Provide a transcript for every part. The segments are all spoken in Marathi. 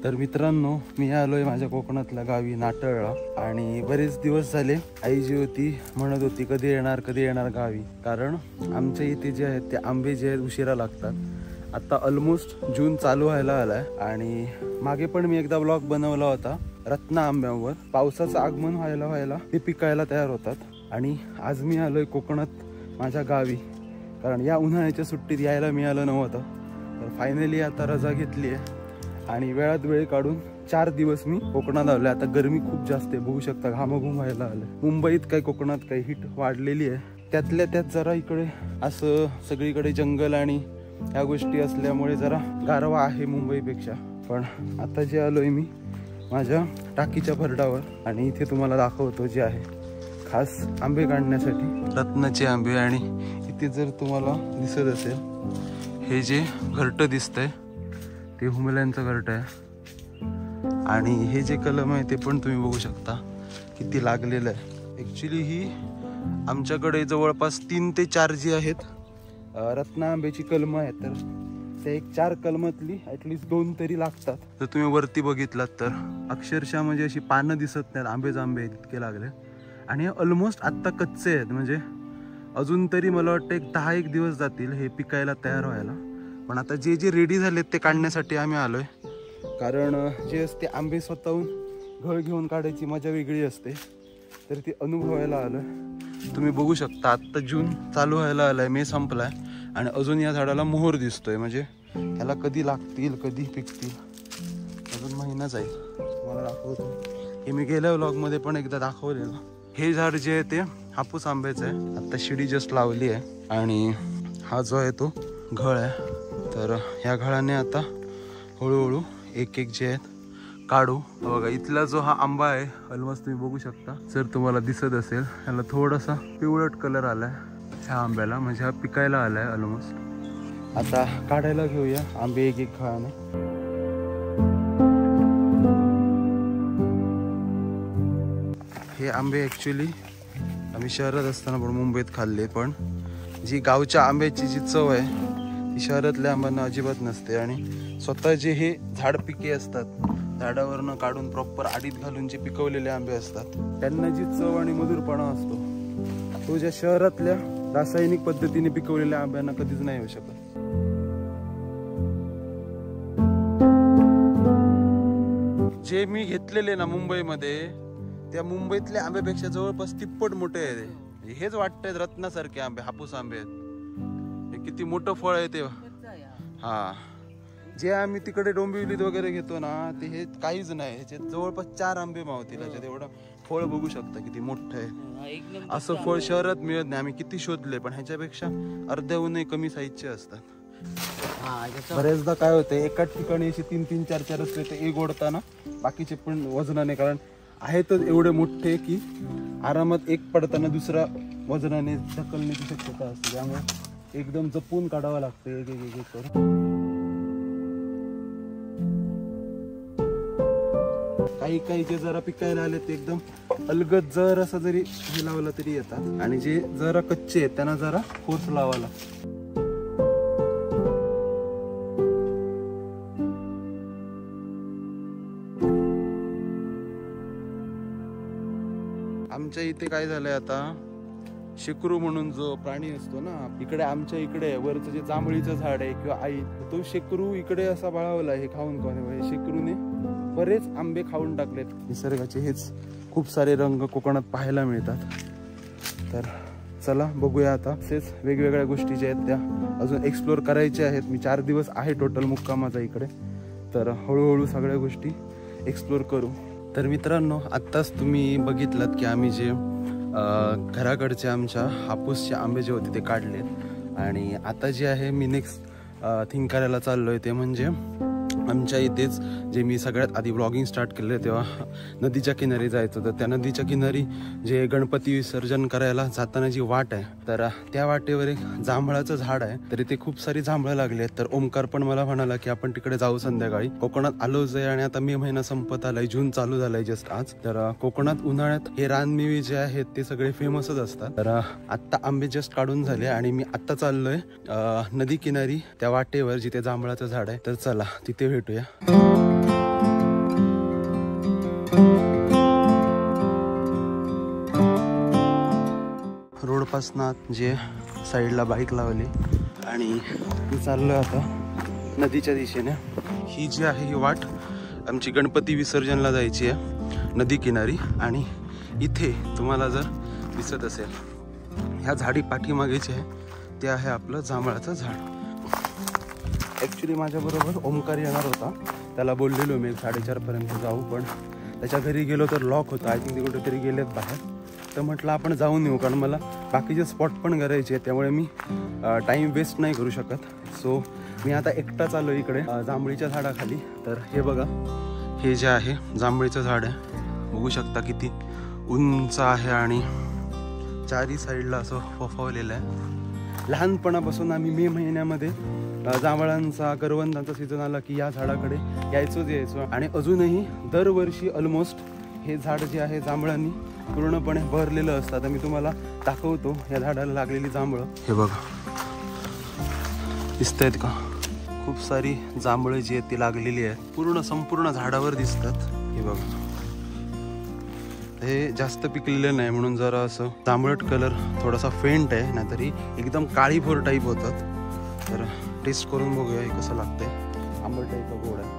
तर मित्रांनो, मी आलोय माझ्या कोकणातल्या गावी नाटळला आणि बरेच दिवस झाले आई जी होती म्हणत होती कधी येणार गावी, कारण आमच्या इथे जे आहेत ते आंबे जे आहेत उशिरा लागतात। आता ऑलमोस्ट जून चालू व्हायला आलाय आणि मागे पण मी एकदा ब्लॉग बनवला होता रत्ना आंब्यावर। पावसाचं आगमन व्हायला ते पिकायला तयार होतात आणि आज मी आलोय कोकणात माझ्या गावी, कारण या उन्हाळ्याच्या सुट्टीत यायला मिळालं नव्हतं। तर फायनली आता रजा घेतली आहे आणि वेळात वेळ काढून 4 दिवस मी कोकणात आलोय। आता गरमी खूप जास्त आहे, बघू शकता घामाघूम व्हायला आलंय। मुंबईत काही कोकणात काही हीट वाढलेली आहे, त्यातल्या त्यात जरा इकडे असं सगळीकडे जंगल आणि ह्या गोष्टी असल्यामुळे जरा गारवा आहे मुंबईपेक्षा। पण आता जे आलोय मी माझ्या टाकीच्या भरडावर आणि इथे तुम्हाला दाखवतो जे आहे खास आंबे काढण्यासाठी रत्नाचे आंबे। आणि इथे जर तुम्हाला दिसत असेल हे जे घरटं दिसतंय ते हुमल्यांचं घरटं आहे आणि हे जे कलम आहे ते पण तुम्ही बघू शकता किती लागलेलं आहे। ॲक्च्युली ही आमच्याकडे जवळपास 3 ते 4 जी आहेत रत्ना आंब्याची कलमं आहेत, तर त्या एक 4 कलमातली ॲटलिस्ट 2 तरी लागतात। जर तुम्ही वरती बघितलात तर अक्षरशः म्हणजे अशी पानं दिसत नाहीत, आंबेच आंबे इतके लागले आणि ऑलमोस्ट आत्ता कच्चे आहेत, म्हणजे अजून तरी मला वाटतं एक 10-1 दिवस जातील हे पिकायला तयार व्हायला। पण आता जे जे रेडी झालेत ते काढण्यासाठी आम्ही आलोय, कारण जे असते आंबे स्वतःहून घळ घेऊन काढायची मजा वेगळी असते, तर ती अनुभवायला आलोय। तुम्ही बघू शकता आत्ता जून चालू व्हायला आलाय, मे संपलाय आणि अजून या झाडाला मोहर दिसतोय, म्हणजे ह्याला कधी लागतील कधी पिकतील अजून महिना जाईल। तुम्हाला दाखवतो, हे मी गेल्या व्लॉगमध्ये पण एकदा दाखवलेलं। हे झाड जे आहे ते हापूस आंब्याचं आहे, आता शिडी जस्ट लावली आहे आणि हा जो आहे तो घळ आहे। तर ह्या घळाने आता हळूहळू एक जे आहेत काढू। बघा इथला जो हा आंबा आहे ऑलमोस्ट तुम्ही बघू शकता, जर तुम्हाला दिसत असेल ह्याला थोडासा पिवळट कलर आलाय ह्या आंब्याला, म्हणजे हा पिकायला आलाय ऑलमोस्ट। आता काढायला घेऊया आंबे एक घळाने। हे आंबे ॲक्च्युली आम्ही शहरात असताना पण मुंबईत खाल्ले, पण जी गावच्या आंब्याची जी चव आहे ती शहरातल्या आंब्यांना अजिबात नसते। आणि स्वतः जे हे झाड पिके असतात झाडावरनं काढून प्रॉपर आडीत घालून जे पिकवलेले आंबे असतात त्यांना जी चव आणि मधुरपणा असतो तो ज्या शहरातल्या रासायनिक पद्धतीने पिकवलेल्या आंब्यांना कधीच नाही येऊ शकत। जे मी घेतलेले ना मुंबईमध्ये, त्या मुंबईतल्या आंब्यापेक्षा जवळपास 3पट मोठे आहे। हेच वाटतंय रत्नासारखे आंबे, हापूस आंबे आहेत। हे किती मोठं फळ आहे ते। हा, जे आम्ही तिकडे डोंबिवलीत वगैरे घेतो ना ते हे काहीच नाही, ह्याच्यात जवळपास 4 आंबे मावतील ह्याच्यात। एवढं फळ बघू शकता किती मोठं आहे, असं फळ शहरात मिळत नाही। आम्ही किती शोधले पण ह्याच्यापेक्षा अर्ध्याहूनही कमी साईजचे असतात। बरेचदा काय होतं एकाच ठिकाणी असे 3-3, 4-4 असले तर एक ओढताना बाकीचे पण वजनाने, कारण आहेतच एवढे मोठे की आरामात एक पडताना दुसरा वजनाने ढकलण्याची शक्यता असते, त्यामुळे एकदम जपून काढावं लागतं एक करून। काही जे जरा पिकायला आले ते एकदम अलगद जर असं जरी हे लावलं तरी येतात आणि जे जरा कच्चे आहेत त्यांना जरा फोर्स लावावा लागतो। आमच्या इथे काय झालंय आता, शेकरू म्हणून जो प्राणी असतो ना इकडे, आमच्या इकडे वरचं जे जांभळीचं झाड आहे किंवा आई, तो शेकरू इकडे असा बळावला हे खाऊन शेकरूने बरेच आंबे खाऊन टाकलेत। निसर्गाचे हेच खूप सारे रंग कोकणात पाहायला मिळतात। तर चला बघूया आता असेच वेगवेगळ्या गोष्टी ज्या आहेत त्या अजून एक्सप्लोर करायच्या आहेत। मी 4 दिवस आहे टोटल मुक्कामाचा इकडे, तर हळूहळू सगळ्या गोष्टी एक्सप्लोर करू। तर मित्रांनो, आत्ताच तुम्ही बघितलात की आम्ही जे घराकडचे आमच्या हापूसचे आंबे जे होते ते काढले आणि आता जे आहे मी नेक्स्ट थिंक करायला चाललोय ते म्हणजे आमच्या इथेच जे मी सगळ्यात आधी ब्लॉगिंग स्टार्ट केलं तेव्हा नदीच्या किनारी जायचं, तर त्या नदीच्या किनारी जे गणपती विसर्जन करायला जाताना जी वाट आहे तर त्या वाटेवर एक जांभळाचं झाड आहे, तर इथे खूप सारी जांभळं लागली आहेत। तर ओमकार पण मला म्हणाला की आपण तिकडे जाऊ संध्याकाळी, कोकणात आलोच आहे आणि आता मे महिना संपत आलाय, जून चालू झालाय जस्ट आज। तर कोकणात उन्हाळ्यात हे रानमेवे जे आहेत ते सगळे फेमसच असतात। तर आत्ता आंबे जस्ट काढून झाले आणि मी आत्ता चाललोय नदी किनारी त्या वाटेवर जिथे जांभळाचं झाड आहे, तर चला तिथे भेटूया। उपासनात जे साईडला बाईक लावली आणि मी चाललोय आता नदीच्या दिशेने. ही जी आहे ही वाट आमची गणपती विसर्जनला जायची आहे नदी किनारी. आणि इथे तुम्हाला जर दिसत असेल ह्या झाडी पाठीमागे जे आहे ते आहे आपलं जांभळाचं झाड. ॲक्च्युली माझ्याबरोबर ओमकार येणार होता, त्याला बोललेलो मी 4:30पर्यंत जाऊ, पण त्याच्या घरी गेलो तर लॉक होता. आय थिंक ते कुठेतरी गेलेत बाहेर. तर म्हटलं आपण जाऊन येऊ, कारण मला बाकीचे स्पॉट पण करायचे आहेत, त्यामुळे मी टाईम वेस्ट नाही करू शकत. सो मी आता एकटाच आलो इकडे जांभळीच्या झाडाखाली. तर हे बघा, हे जे आहे जांभळीचं झाड आहे, बघू शकता किती उंच आहे आणि चारी साईडला असं फोफवलेलं आहे. लहानपणापासून आम्ही मे महिन्यामध्ये जांभळांचा करवंदांचा सीझन आला की या झाडाकडे यायचो आणि अजूनही दरवर्षी ऑलमोस्ट हे झाड जे आहे जांभळांनी पूर्णपणे भरलेलं असतं. आता मी तुम्हाला दाखवतो या झाडाला लागलेली जांभळं. हे बघा, दिसत आहेत का? खूप सारी जांभळं जी आहेत ती लागलेली आहेत, संपूर्ण झाडावर दिसतात. हे बघा, हे जास्त पिकलेलं नाही म्हणून जरा असं जांभळट कलर थोडासा फेंट आहे, नाहीतरी एकदम काळीभोर टाईप होतात. तर टेस्ट करून बघूया हे कसं लागतंय. आंबट आहे का गोड आहे?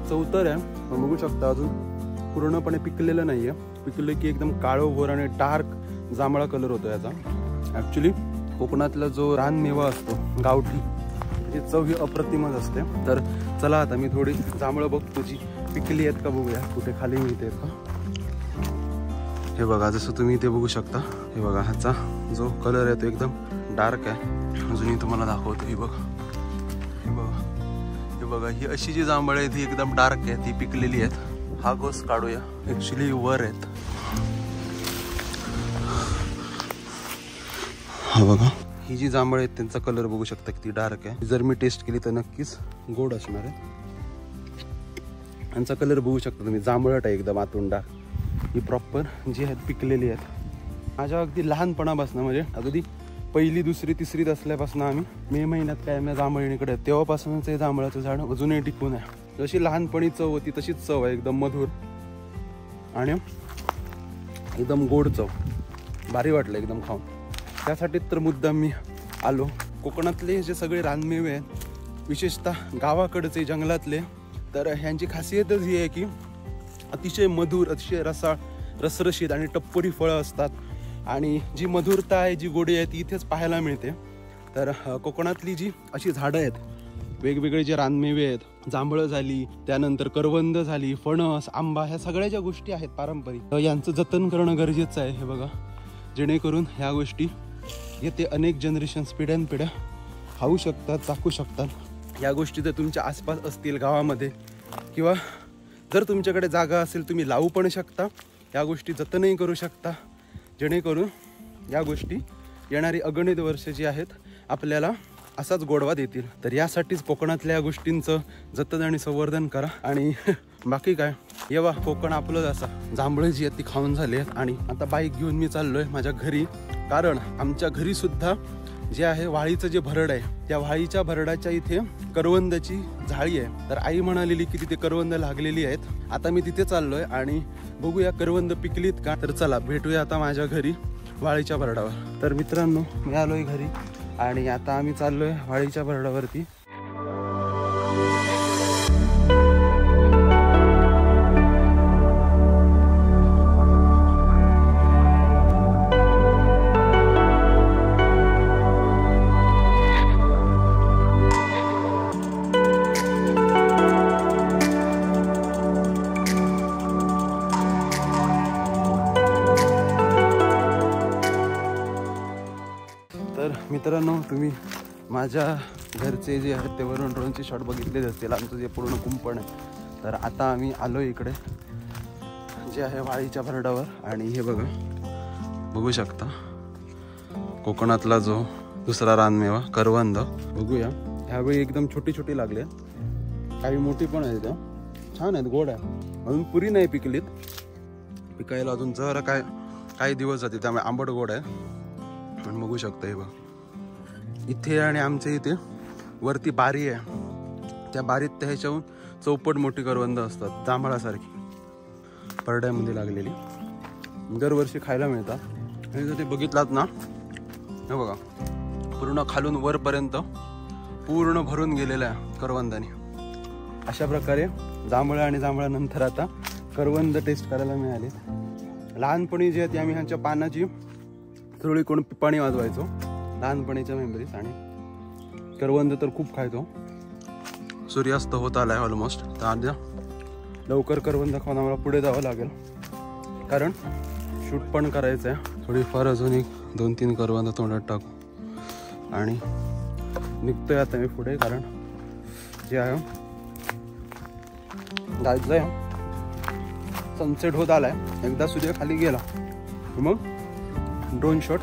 चौतर आहे, बघू शकता अजून पूर्णपणे पिकलेलं नाही आहे. पिकलं की एकदम काळोभोर आणि डार्क जांभळा कलर होतो याचा. ॲक्च्युली कोकणातला जो रानमेवा असतो गावठी, त्याची चव ही अप्रतिमच असते. तर चला आता मी थोडी जांभळं बघतो जी पिकली आहेत का बघूया, कुठे खाली मिळते का. हे बघा, जसं तुम्ही इथे बघू शकता, हे बघा ह्याचा जो कलर आहे तो एकदम डार्क आहे. अजूनही तुम्हाला दाखवतो. ही बघा, हे बघा, हे बघा, ही अशी जी जांभळं आहे ती एकदम डार्क आहे, ती पिकलेली आहेत. हा गोस काढूया, ॲक्च्युली वर आहेत. हा बघा, ही जी जांभळं आहेत त्यांचा कलर बघू शकता किती डार्क आहे. जर मी टेस्ट केली तर नक्कीच गोड असणार आहे. यांचा कलर बघू शकता तुम्ही, जांभळट आहे एकदम आतून डार्क. ही प्रॉपर जी आहेत पिकलेली आहेत. माझ्या अगदी लहानपणापासून, म्हणजे अगदी 1ली, 2री, 3रीत असल्यापासून आम्ही मे महिन्यात काय जांभळीकडे, तेव्हापासूनच हे जांभळाचं झाड अजूनही टिकून आहे. जशी लहानपणी चव होती तशीच चव आहे, एकदम मधुर आणि एकदम गोड चव. भारी वाटलं एकदम खाऊन. त्यासाठी तर मुद्दाम मी आलो. कोकणातले जे सगळे रानमेवे आहेत, विशेषतः गावाकडचे जंगलातले, तर ह्यांची खासियतच ही आहे की अतिशय मधुर, अतिशय रसरशीत आणि टप्परी फळं असतात. आणि जी मधुरता आहे, जी गोडी आहे ती इथेच पाहायला मिळते. तर कोकणातली जी अशी झाडं आहेत, वेगवेगळे जे रानमेवे आहेत, जांभळं झाली, त्यानंतर करवंद झाली, फणस, आंबा, ह्या सगळ्या ज्या गोष्टी आहेत पारंपरिक, यांचं जतन करणं गरजेचं आहे. हे बघा, जेणेकरून ह्या गोष्टी येते अनेक जनरेशन्स, पिढ्यानपिढ्या खाऊ शकतात, चाकू शकतात. या गोष्टी जर तुमच्या आसपास असतील गावामध्ये, किंवा जर तुमच्याकडे जागा असेल, तुम्ही लावू पण शकता. या गोष्टी जतनही करू शकता, जेणेकरून या गोष्टी येणारी अगणित वर्ष जी आहेत आपल्याला असाच गोडवा देतील. तर यासाठीच कोकणातल्या या गोष्टींचं जतन आणि संवर्धन करा. आणि बाकी काय, येवा कोकण आपलं. असं जांभळं जी आहेत ती खाऊन झाली आहेत. आणि आता बाईक घेऊन मी चाललोय माझ्या घरी, कारण आमच्या घरी सुद्धा जे आहे वाळीचं जे भरड आहे, त्या वाळीच्या भरडाच्या इथे करवंदाची झाडी आहे. तर आई म्हणालेली की तिथे करवंद लागलेली आहेत. आता मी तिथे चाललोय आणि बघूया करवंद पिकलीत का. तर चला भेटूया आता माझ्या घरी वाळीच्या भरडावर. तर मित्रांनो, मी आलोय घरी आणि आता आम्ही चाललोय वाळीच्या भरडावरती. मित्रांनो, तुम्ही माझ्या घरचे जे आहेत ते वरून ड्रोनचे शॉट बघितलेच असतील. आमचं जे पूर्ण कुंपण आहे. तर आता आम्ही आलो इकडे जे आहे वाळीच्या भरडावर. आणि हे बघा, बघू शकता कोकणातला जो दुसरा रानमेवा करवंद. बघूया, ह्यावेळी एकदम छोटी छोटी लागले, काही मोठी पण आहेत, त्या छान आहेत, गोड आहे. अजून पुरी नाही पिकलीत, पिकायला अजून जरा काही दिवस जाते, त्यामुळे आंबट गोड आहे. पण बघू शकता हे बघ, इथे आणि आमच्या इथे वरती बारी आहे. त्या बारीत त्या ह्याच्याहून चौपट मोठी करवंद असतात, जांभळासारखी, परड्यामध्ये लागलेली. दरवर्षी खायला मिळतात. हे जर ते बघितलात ना, हे बघा पूर्ण खालून वरपर्यंत पूर्ण भरून गेलेलं आहे करवंदाने. अशा प्रकारे जांभळं आणि जांभळानंतर आता करवंद टेस्ट करायला मिळाले. लहानपणी जे आहे ते आम्ही ह्यांच्या पानाची थोडी कोण पिपाणी वाजवायचो लहानपणीच्या मेमरीज. आणि करवंद तर खूप खायचो. सूर्यास्त होत आलाय ऑलमोस्ट, तर आज लवकर करवंद खाऊन आम्हाला पुढे जावं लागेल, कारण शूट पण करायचं आहे. थोडीफार अजून एक 2-3 करवंद तोंडात टाकू आणि निघतोय आता मी पुढे, कारण जे आहे जायचं आहे. सनसेट होत आलाय. एकदा सूर्य खाली गेला मग ड्रोन शॉट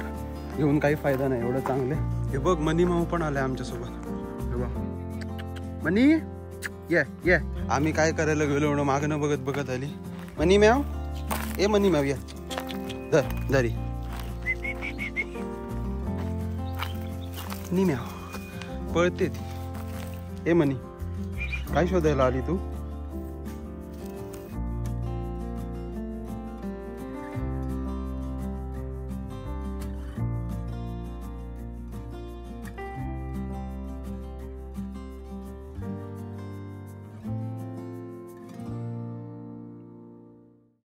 घेऊन काही फायदा नाही एवढं चांगले. हे बघ मनी माऊ पण आलाय आमच्यासोबत. हे बघ मनी ये ये. आम्ही काय करायला गेलो एवढं मागणं बघत बघत आली. मनी मॅव, ए मनी मॅव या धर धरी. मनी मॅव पळते ती. ए मनी काय शोधायला आली तू?